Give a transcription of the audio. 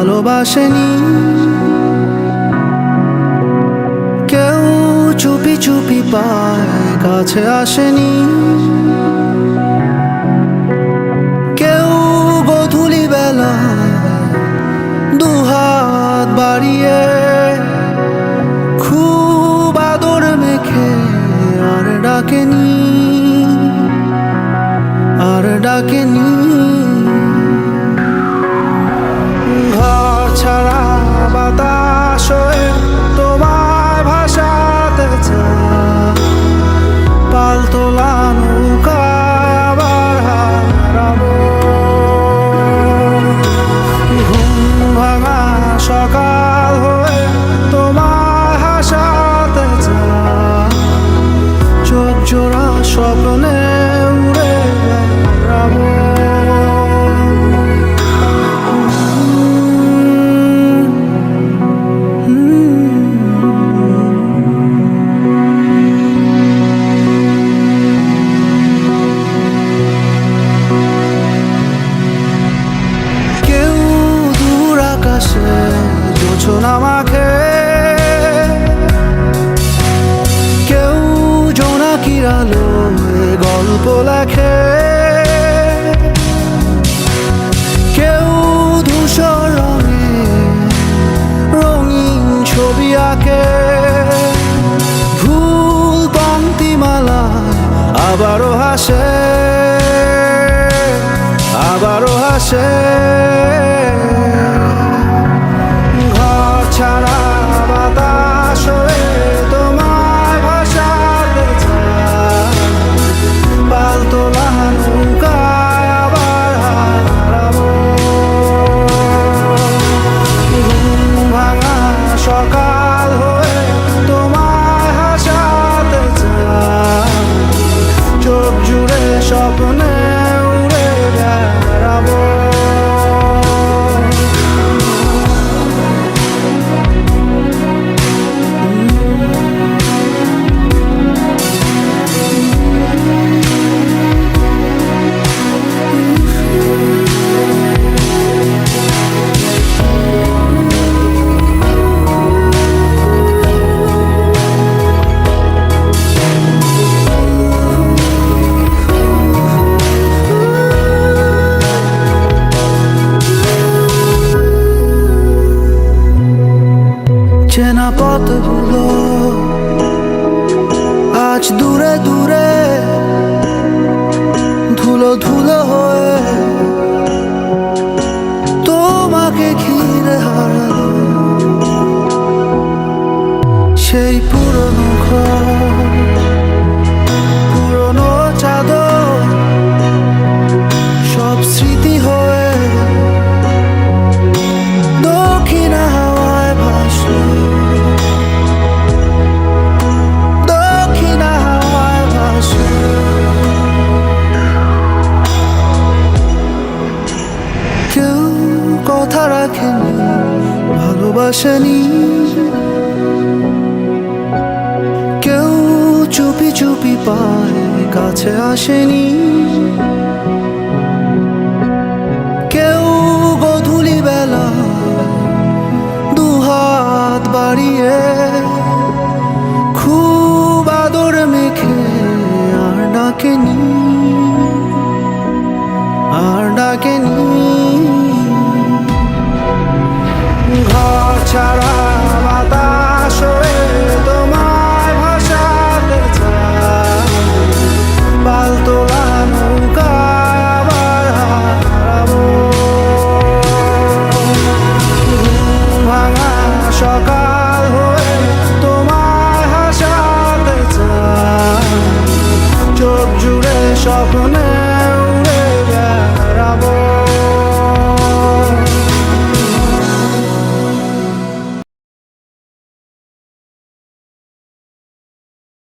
ভালোবাসেনি। কেউ চুপি চুপি পায় কাছে আসেনি। কেউ গোধূলি বেলা দুহাত বাড়িয়ে খুব আদর মেখে আর ডাকেনি, আর ডাকেনি। ঘর ছাড়া বাতাস হয়ে তোমায় ভাসাতে চায়, পাল তোলা নৌকায় আবার হারাবো। ঘুম ভাঙা সকাল হয়ে তোমায় হাসাতে চায়, চোখ জোড়া স্বপ্নে উড়ে বেড়াবো। কেউ দূর আকাশে জোছনা মাখে, কেউ জোনাকির আলোয় গল্প লেখে, কেউ ধূসর রঙে রঙিন ছবি আঁকে। ভুল পংক্তিমালায় আবারও হাসে, আবারও হাসে। ঘর ছাড়া বাতাস হয়ে তোমায় ভাসাতে চায়, পাল তোলা নৌকায় আবার হারাবো। ঘুম ভাঙা সকাল হয়ে তোমায় হাসাতে চায়, চোখ জুড়ে স্বপ্নে উড়ে বেড়াবো। চেনা পথগুলো আজ দূরে দূরে ধুলো ধুলো হয়ে তোমাকে ঘিরে হারালো। সেই পুরনো ঘর, পুরনো চাদর, সব স্মৃতি হয়ে দক্ষিণ হাওয়ায় ভাসলো, দক্ষিণ হাওয়ায় ভাসলো। কেউ কথা রাখেনি, ভালোবাসেনি। কেউ চুপি চুপি পায় কাছে আসেনি। কেউ গোধূলি বেলা দুহাত বাড়িয়ে খুব আদর